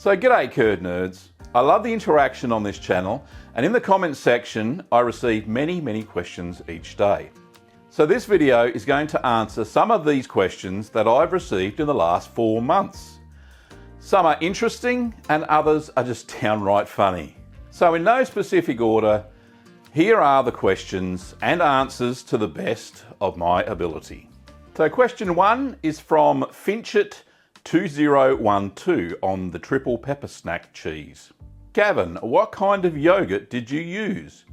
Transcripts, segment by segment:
So g'day curd nerds. I love the interaction on this channel, and in the comments section I receive many questions each day. So this video is going to answer some of these questions that I've received in the last 4 months. Some are interesting and others are just downright funny. So in no specific order, here are the questions and answers to the best of my ability. So question 1 is from Finchit2012 on the triple pepper snack cheese. Gavin, what kind of yogurt did you use?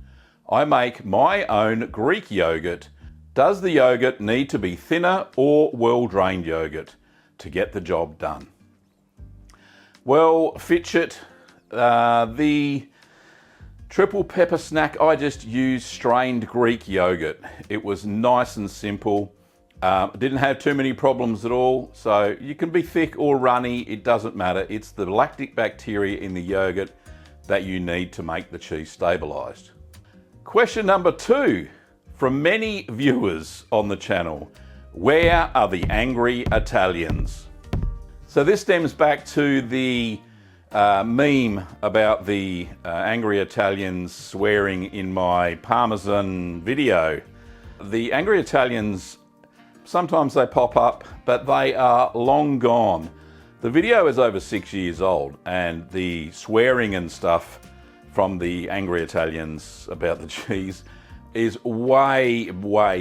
I make my own Greek yogurt. Does the yogurt need to be thinner or well-drained yogurt to get the job done? Well, Finchit, the triple pepper snack, I just used strained Greek yogurt. It was nice and simple. Didn't have too many problems at all. So you can be thick or runny, it doesn't matter. It's the lactic bacteria in the yogurt that you need to make the cheese stabilised. Question number 2 from many viewers on the channel. Where are the angry Italians? So this stems back to the meme about the angry Italians swearing in my Parmesan video. The angry Italians, sometimes they pop up, but they are long gone. The video is over 6 years old, and the swearing and stuff from the angry Italians about the cheese is way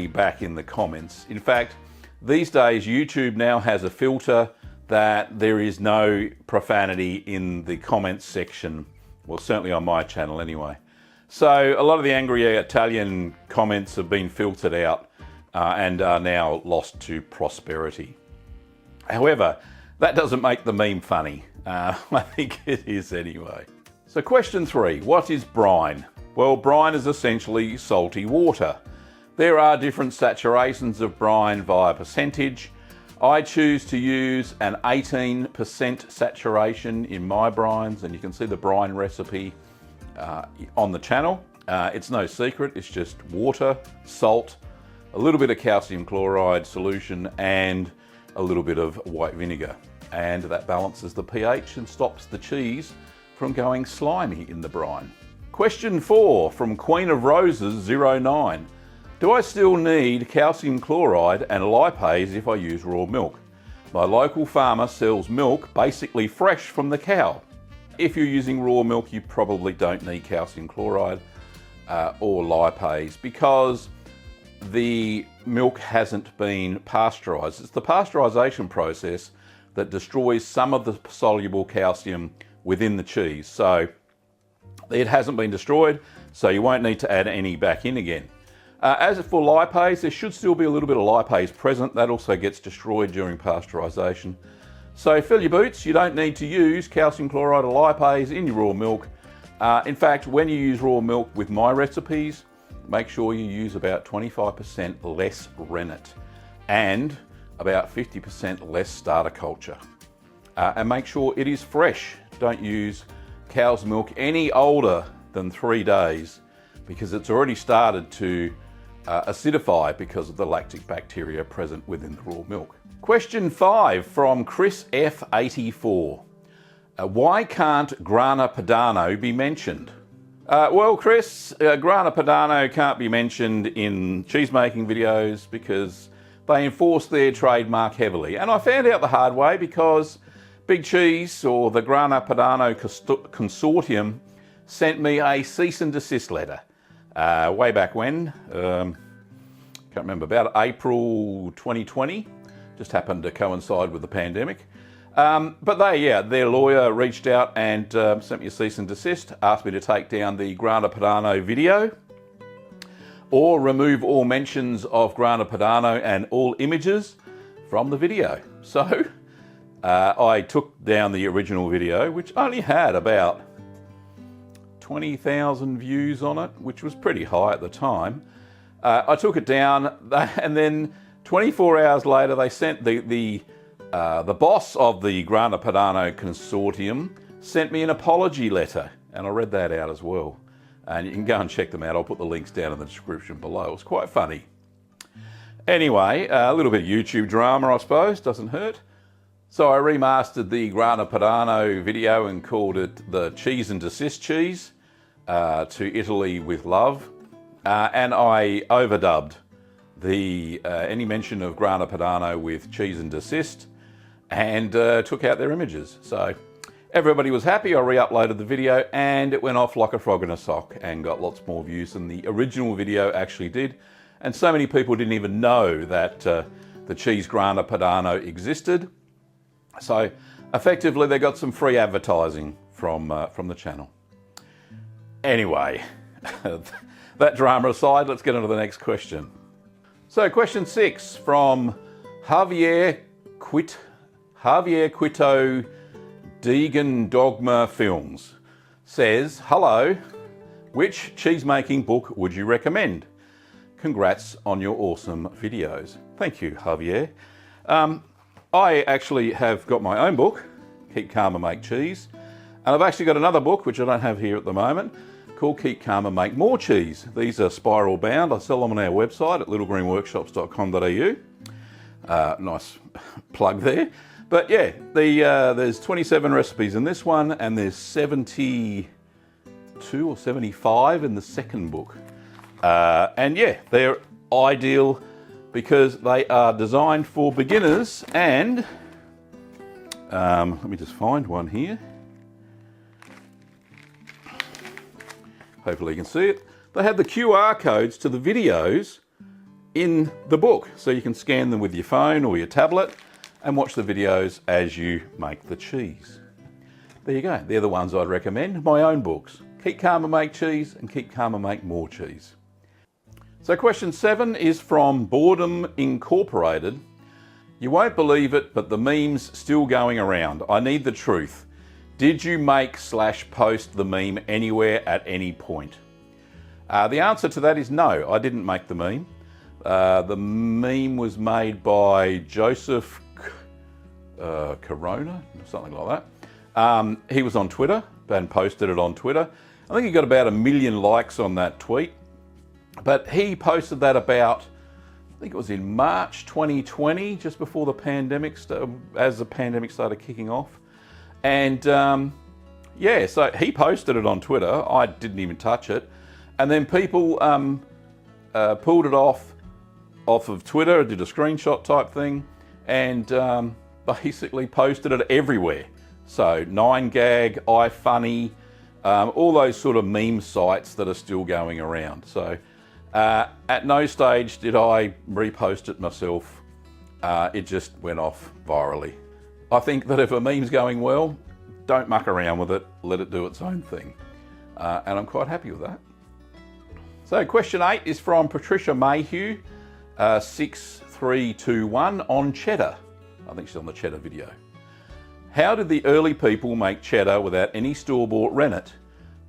back in the comments. In fact, these days YouTube now has a filter that there is no profanity in the comments section, well, certainly on my channel anyway. So a lot of the angry Italian comments have been filtered out and are now lost to prosperity. However, that doesn't make the meme funny. I think it is anyway. So question 3, what is brine? Well, brine is essentially salty water. There are different saturations of brine via percentage. I choose to use an 18% saturation in my brines, and you can see the brine recipe on the channel. It's no secret, it's just water, salt, a little bit of calcium chloride solution and a little bit of white vinegar. And that balances the pH and stops the cheese from going slimy in the brine. Question 4 from Queen of Roses 09. Do I still need calcium chloride and lipase if I use raw milk? My local farmer sells milk basically fresh from the cow. If you're using raw milk, you probably don't need calcium chloride or lipase because the milk hasn't been pasteurised. It's the pasteurisation process that destroys some of the soluble calcium within the cheese. So it hasn't been destroyed, so you won't need to add any back in again. As for lipase, there should still be a little bit of lipase present. That also gets destroyed during pasteurisation. So fill your boots. You don't need to use calcium chloride or lipase in your raw milk. In fact, when you use raw milk with my recipes, make sure you use about 25% less rennet and about 50% less starter culture. And make sure it is fresh. Don't use cow's milk any older than 3 days because it's already started to acidify because of the lactic bacteria present within the raw milk. Question 5 from Chris F84. Why can't Grana Padano be mentioned? Well, Chris, Grana Padano can't be mentioned in cheese making videos because they enforce their trademark heavily. And I found out the hard way because Big Cheese, or the Grana Padano Consortium, sent me a cease and desist letter way back when. Can't remember, about April 2020. Just happened to coincide with the pandemic. But their lawyer reached out and sent me a cease and desist, asked me to take down the Grana Padano video or remove all mentions of Grana Padano and all images from the video. So I took down the original video, which only had about 20,000 views on it, which was pretty high at the time. I took it down, and then 24 hours later, they sent the boss of the Grana Padano Consortium sent me an apology letter, and I read that out as well. And you can go and check them out. I'll put the links down in the description below. It was quite funny. Anyway, a little bit of YouTube drama, I suppose, doesn't hurt. So I remastered the Grana Padano video and called it the Cheese and Desist cheese, to Italy with love, and I overdubbed the any mention of Grana Padano with cheese and desist, and took out their images. So everybody was happy. I re-uploaded the video and it went off like a frog in a sock and got lots more views than the original video actually did. And so many people didn't even know that the cheese Grana Padano existed. So effectively they got some free advertising from the channel. Anyway, that drama aside, let's get on to the next question. So question 6 from Javier Quito Deegan Dogma Films says, hello, which cheese-making book would you recommend? Congrats on your awesome videos. Thank you, Javier. I actually have got my own book, Keep Calm and Make Cheese. And I've actually got another book, which I don't have here at the moment, called Keep Calm and Make More Cheese. These are spiral bound. I sell them on our website at littlegreenworkshops.com.au. Nice plug there. But yeah, there's 27 recipes in this one, and there's 72 or 75 in the second book. And yeah, they're ideal because they are designed for beginners. And let me just find one here. Hopefully you can see it. They have the QR codes to the videos in the book, so you can scan them with your phone or your tablet and watch the videos as you make the cheese. There you go. They're the ones I'd recommend. My own books. Keep Calm and Make Cheese and Keep Calm and Make More Cheese. So question 7 is from Boredom Incorporated. You won't believe it, but the meme's still going around. I need the truth. Did you make/post the meme anywhere at any point? The answer to that is no, I didn't make the meme. The meme was made by Joseph Corona, something like that. He was on Twitter and posted it on Twitter. I think he got about 1 million likes on that tweet. But he posted that about, I think it was in March 2020, just before the pandemic, as the pandemic started kicking off. And yeah, so he posted it on Twitter. I didn't even touch it. And then people pulled it off of Twitter, did a screenshot type thing, and basically posted it everywhere. So 9gag, iFunny, all those sort of meme sites that are still going around. So at no stage did I repost it myself. It just went off virally. I think that if a meme's going well, don't muck around with it, let it do its own thing. And I'm quite happy with that. So question 8 is from Patricia Mayhew, 6321 on cheddar. I think she's on the cheddar video. How did the early people make cheddar without any store-bought rennet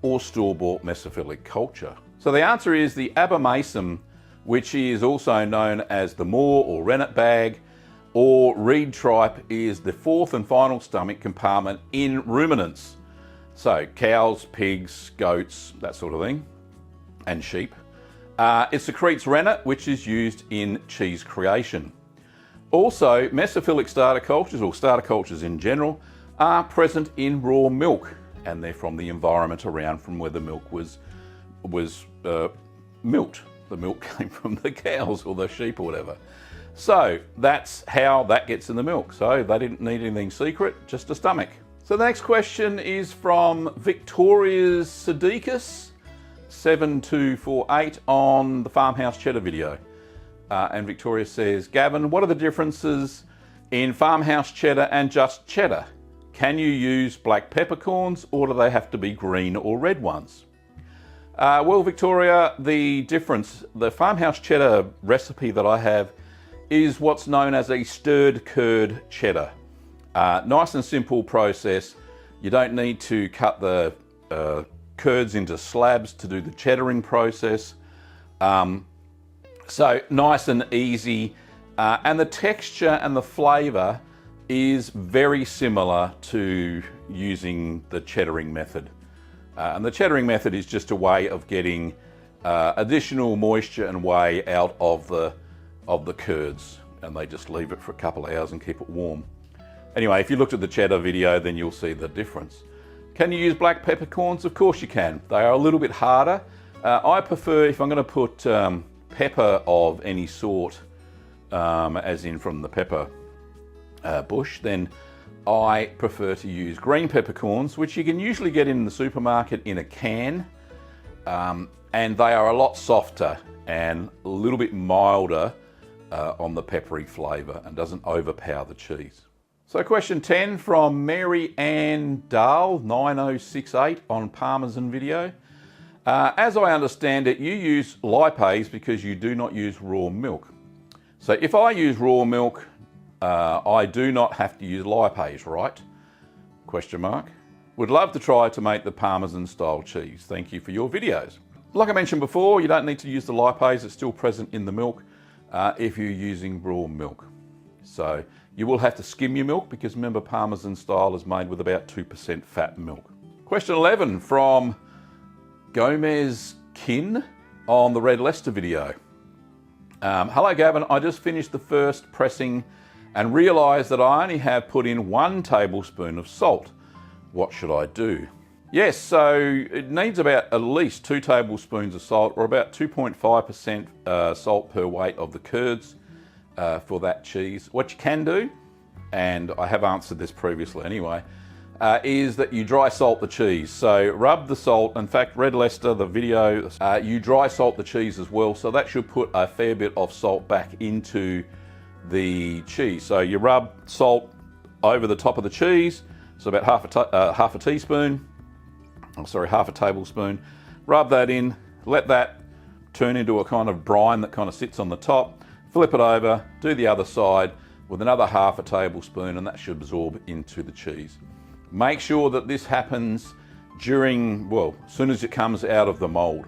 or store-bought mesophilic culture? So the answer is the abomasum, which is also known as the maw or rennet bag, or reed tripe, is the fourth and final stomach compartment in ruminants. So cows, pigs, goats, that sort of thing, and sheep. It secretes rennet, which is used in cheese creation. Also, mesophilic starter cultures, or starter cultures in general, are present in raw milk, and they're from the environment around from where the milk was milked. The milk came from the cows or the sheep or whatever. So that's how that gets in the milk. So they didn't need anything secret, just a stomach. So the next question is from Victoria's Sadiqus, 7248 on the Farmhouse Cheddar video. And Victoria says, Gavin, what are the differences in Farmhouse Cheddar and just cheddar? Can you use black peppercorns, or do they have to be green or red ones? Well, Victoria, the difference, the Farmhouse Cheddar recipe that I have is what's known as a stirred curd cheddar. Nice and simple process. You don't need to cut the curds into slabs to do the cheddaring process. So nice and easy. And the texture and the flavour is very similar to using the cheddaring method. And the cheddaring method is just a way of getting additional moisture and whey out of the curds, and they just leave it for a couple of hours and keep it warm. Anyway, if you looked at the cheddar video, then you'll see the difference. Can you use black peppercorns? Of course you can. They are a little bit harder. I prefer, if I'm going to put pepper of any sort, as in from the pepper bush, then I prefer to use green peppercorns, which you can usually get in the supermarket in a can, and they are a lot softer and a little bit milder on the peppery flavour and doesn't overpower the cheese. So question 10 from Mary Ann Dahl 9068 on Parmesan video. As I understand it, you use lipase because you do not use raw milk. So if I use raw milk, I do not have to use lipase, right? Question mark. Would love to try to make the Parmesan style cheese. Thank you for your videos. Like I mentioned before, you don't need to use the lipase. It's still present in the milk if you're using raw milk. So you will have to skim your milk because remember Parmesan style is made with about 2% fat milk. Question 11 from Gomez Kin on the Red Leicester video. Hello Gavin, I just finished the first pressing and realised that I only have put in 1 tablespoon of salt. What should I do? Yes, so it needs about at least 2 tablespoons of salt, or about 2.5% salt per weight of the curds for that cheese. What you can do, and I have answered this previously anyway, is that you dry salt the cheese. So rub the salt. In fact, Red Leicester, the video, you dry salt the cheese as well. So that should put a fair bit of salt back into the cheese. So you rub salt over the top of the cheese. So about half a tablespoon. Rub that in, let that turn into a kind of brine that kind of sits on the top. Flip it over, do the other side with another half a tablespoon, and that should absorb into the cheese. Make sure that this happens during, well, as soon as it comes out of the mould.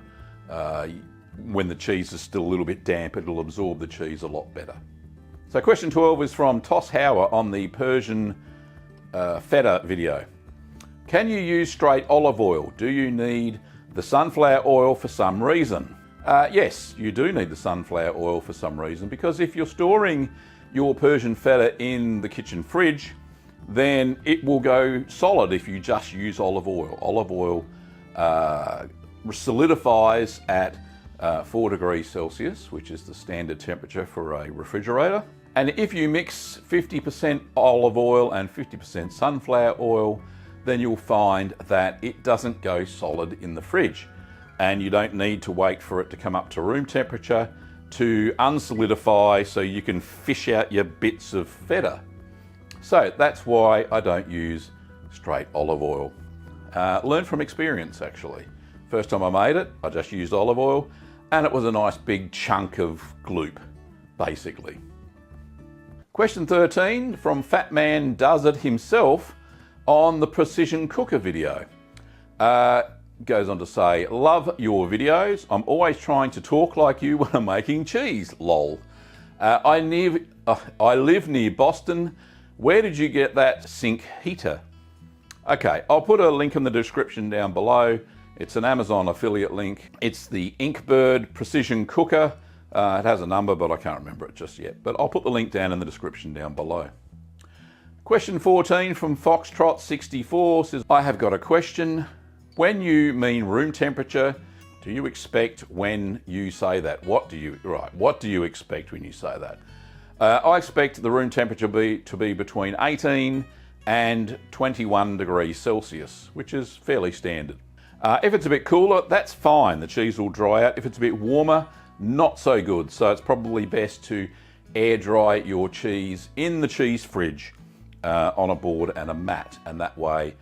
When the cheese is still a little bit damp, it'll absorb the cheese a lot better. So question 12 is from Toss Hauer on the Persian Feta video. Can you use straight olive oil? Do you need the sunflower oil for some reason? Yes, you do need the sunflower oil for some reason, because if you're storing your Persian Feta in the kitchen fridge, then it will go solid if you just use olive oil. Olive oil solidifies at 4 degrees Celsius, which is the standard temperature for a refrigerator. And if you mix 50% olive oil and 50% sunflower oil, then you'll find that it doesn't go solid in the fridge. And you don't need to wait for it to come up to room temperature to unsolidify so you can fish out your bits of feta. So that's why I don't use straight olive oil. Learn from experience, actually. First time I made it, I just used olive oil, and it was a nice big chunk of gloop, basically. Question 13 from Fat Man Does It Himself on the Precision Cooker video. Goes on to say, love your videos. I'm always trying to talk like you when I'm making cheese, lol. I live near Boston. Where did you get that sink heater? Okay, I'll put a link in the description down below. It's an Amazon affiliate link. It's the Inkbird Precision Cooker. It has a number, but I can't remember it just yet. But I'll put the link down in the description down below. Question 14 from Foxtrot64 says, I have got a question. When you mean room temperature, do you expect when you say that? What do you expect when you say that? I expect the room temperature to be between 18 and 21 degrees Celsius, which is fairly standard. If it's a bit cooler, that's fine. The cheese will dry out. If it's a bit warmer, not so good. So it's probably best to air dry your cheese in the cheese fridge on a board and a mat, and that way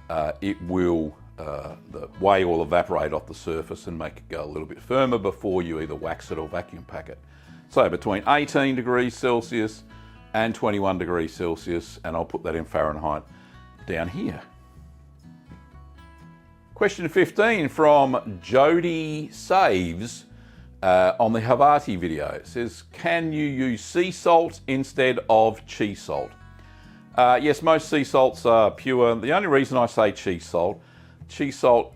the whey will evaporate off the surface and make it go a little bit firmer before you either wax it or vacuum pack it. So between 18 degrees Celsius and 21 degrees Celsius, and I'll put that in Fahrenheit down here. Question 15 from Jody Saves on the Havarti video. It says, can you use sea salt instead of cheese salt? Yes, most sea salts are pure. The only reason I say cheese salt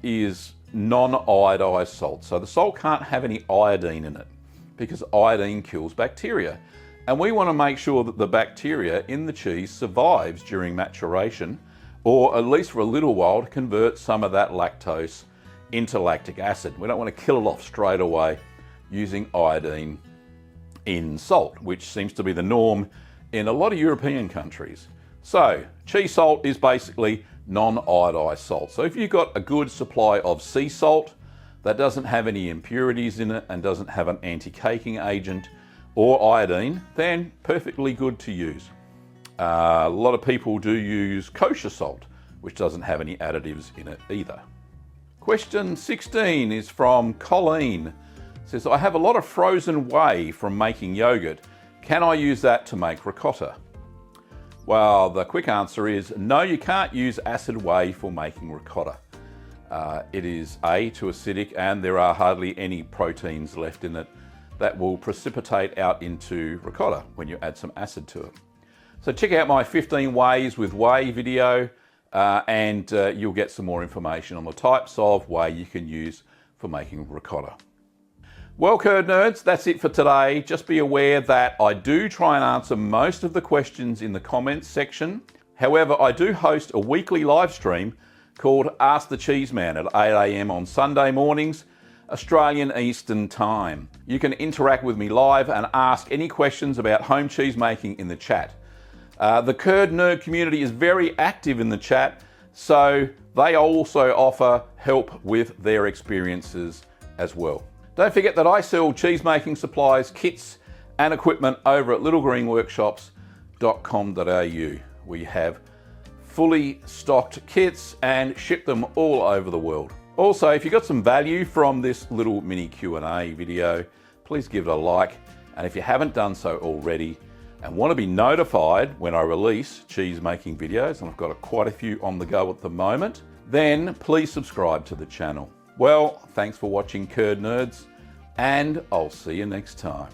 is non-iodized salt. So the salt can't have any iodine in it because iodine kills bacteria. And we want to make sure that the bacteria in the cheese survives during maturation, or at least for a little while, to convert some of that lactose into lactic acid. We don't want to kill it off straight away using iodine in salt, which seems to be the norm in a lot of European countries. So cheese salt is basically non-iodized salt. So if you've got a good supply of sea salt that doesn't have any impurities in it and doesn't have an anti-caking agent or iodine, then perfectly good to use. A lot of people do use kosher salt, which doesn't have any additives in it either. Question 16 is from Colleen. It says, I have a lot of frozen whey from making yogurt. Can I use that to make ricotta? Well, the quick answer is no, you can't use acid whey for making ricotta. It is too acidic, and there are hardly any proteins left in it that will precipitate out into ricotta when you add some acid to it. So check out my 15 ways with whey video and you'll get some more information on the types of whey you can use for making ricotta. Well, curd nerds, that's it for today. Just be aware that I do try and answer most of the questions in the comments section. However, I do host a weekly live stream called Ask the Cheese Man at 8 AM on Sunday mornings, Australian Eastern Time. You can interact with me live and ask any questions about home cheese making in the chat. The curd nerd community is very active in the chat, so they also offer help with their experiences as well. Don't forget that I sell cheese making supplies, kits and equipment over at littlegreenworkshops.com.au. We have fully stocked kits and ship them all over the world. Also, if you got some value from this little mini Q&A video, please give it a like. And if you haven't done so already and want to be notified when I release cheese making videos, and I've got quite a few on the go at the moment, then please subscribe to the channel. Well, thanks for watching, curd nerds, and I'll see you next time.